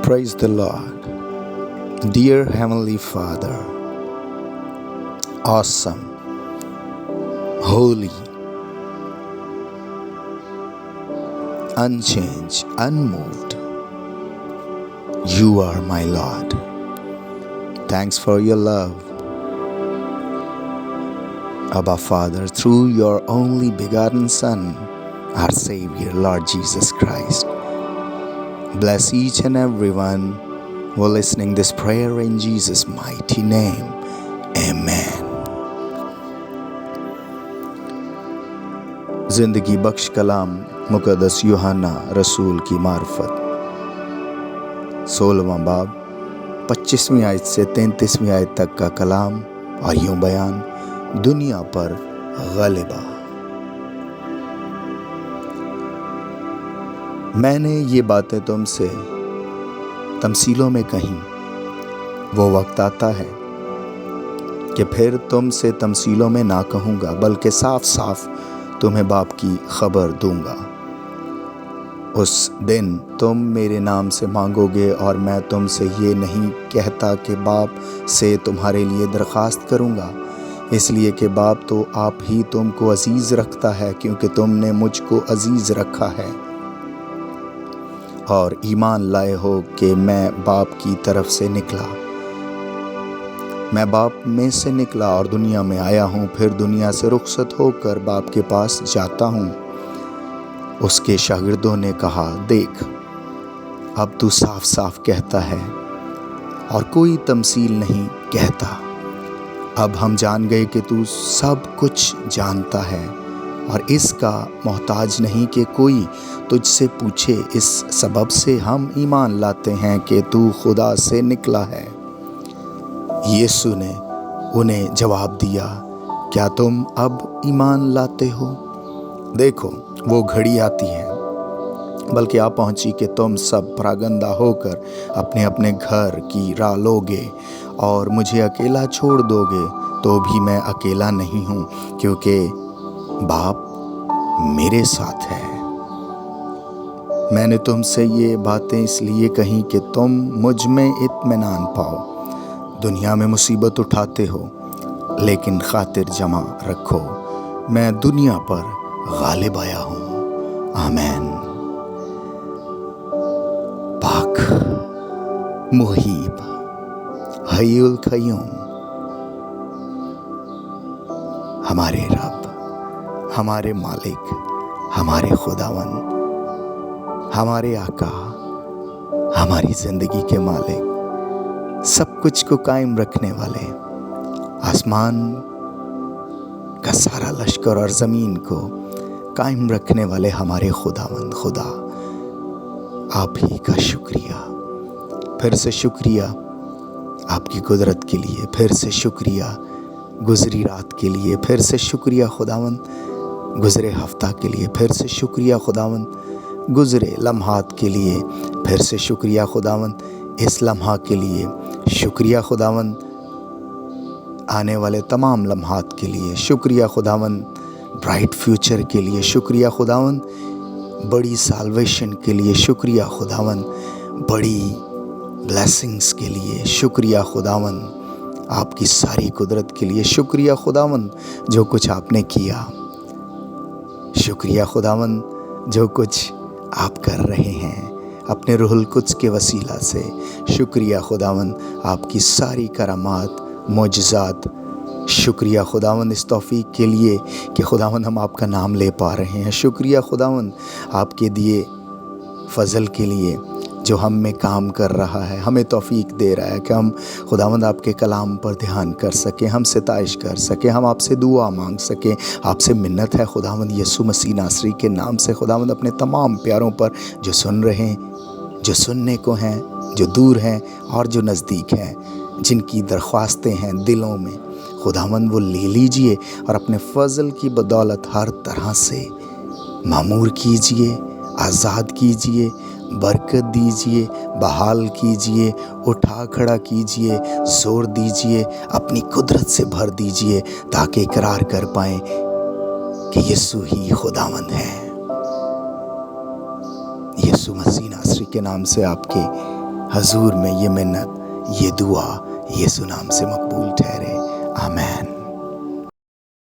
Praise the Lord. Dear Heavenly Father, awesome, holy, unchanged, unmoved, you are my Lord. Thanks for your love, Abba Father, through your only begotten Son, our Savior, Lord Jesus Christ. Bless each and everyone who are listening this prayer in Jesus' mighty name. Amen. जिंदगी बख्श कलाम मुक़द्दस यूहन्ना रसूल की मार्फत 16वां बाब 25वीं आयत से 33वीं आयत तक का कलाम और यूं बयान, दुनिया पर ग़लबा। मैंने ये बातें तुमसे तमसीलों में कहीं, वो वक्त आता है कि फिर तुमसे तमसीलों में ना कहूँगा, बल्कि साफ साफ तुम्हें बाप की खबर दूंगा। उस दिन तुम मेरे नाम से मांगोगे और मैं तुमसे ये नहीं कहता कि बाप से तुम्हारे लिए दरख्वास्त करूँगा, इसलिए कि बाप तो आप ही तुमको अजीज़ रखता है, क्योंकि तुमने मुझको अजीज़ रखा है और ईमान लाए हो कि मैं बाप की तरफ से निकला। मैं बाप में से निकला और दुनिया में आया हूँ, फिर दुनिया से रुखसत होकर बाप के पास जाता हूँ। उसके शागिर्दों ने कहा, देख, अब तू साफ साफ कहता है और कोई तमसील नहीं कहता। अब हम जान गए कि तू सब कुछ जानता है और इसका मोहताज नहीं कि कोई तुझसे पूछे। इस सबब से हम ईमान लाते हैं कि तू खुदा से निकला है। यीशु ने उन्हें जवाब दिया, क्या तुम अब ईमान लाते हो? देखो, वो घड़ी आती है, बल्कि आ पहुंची कि तुम सब परागंदा होकर अपने अपने घर की राह लोगे और मुझे अकेला छोड़ दोगे। तो भी मैं अकेला नहीं हूँ, क्योंकि बाप मेरे साथ है। मैंने तुमसे ये बातें इसलिए कहीं कि तुम मुझ में इत्मीनान पाओ। दुनिया में मुसीबत उठाते हो, लेकिन खातिर जमा रखो, मैं दुनिया पर गालिब आया हूँ। आमीन। पाक, मुहीब, हय्युल क़य्यूम, हमारे रब, हमारे मालिक, हमारे खुदावन, हमारे आका, हमारी ज़िंदगी के मालिक, सब कुछ को कायम रखने वाले, आसमान का सारा लश्कर और ज़मीन को कायम रखने वाले हमारे खुदावंद खुदा, आप ही का शुक्रिया। फिर से शुक्रिया आपकी कुदरत के लिए, फिर से शुक्रिया गुज़री रात के लिए, फिर से शुक्रिया खुदावंद गुज़रे हफ्ता के लिए, फिर से शुक्रिया खुदावंद गुज़रे लम्हात के लिए, फिर से शुक्रिया खुदावंद इस लम्हा के लिए, शुक्रिया खुदावंद आने वाले तमाम लम्हात के लिए, शुक्रिया खुदावंद ब्राइट फ्यूचर के लिए, शुक्रिया खुदावंद बड़ी साल्वेशन के लिए, शुक्रिया खुदावंद बड़ी ब्लेसिंग्स के लिए, शुक्रिया खुदावंद आपकी सारी कुदरत के लिए, शुक्रिया खुदावंद जो कुछ आपने किया, शुक्रिया खुदावंद जो कुछ आप कर रहे हैं अपने रूहुल कुद्स के वसीला से, शुक्रिया खुदावंद आपकी सारी करामात, मोजज़ात, शुक्रिया खुदावंद इस तौफीक के लिए कि खुदावंद हम आपका नाम ले पा रहे हैं, शुक्रिया खुदावंद आपके दिए फ़ज़ल के लिए जो हम में काम कर रहा है, हमें तौफीक दे रहा है कि हम खुदावंद आपके कलाम पर ध्यान कर सकें, हम सिताइश कर सकें, हम आपसे दुआ मांग सकें। आपसे मिन्नत है खुदावंद यीशु मसीह नासरी के नाम से खुदावंद अपने तमाम प्यारों पर जो सुन रहे हैं, जो सुनने को हैं, जो दूर हैं और जो नज़दीक हैं, जिनकी दरख्वास्तें हैं दिलों में, खुदावंद वो ले लीजिए और अपने फ़ज़ल की बदौलत हर तरह से मामूर कीजिए, आज़ाद कीजिए, बरकत दीजिए, बहाल कीजिए, उठा खड़ा कीजिए, जोर दीजिए, अपनी कुदरत से भर दीजिए, ताकि इकरार कर पाएँ कि यीशु ही खुदावंद है। यीशु मसीह नासरी के नाम से आपके حضور میں یہ منت، یہ دعا یسوع نام سے مقبول ٹھہرے، آمین۔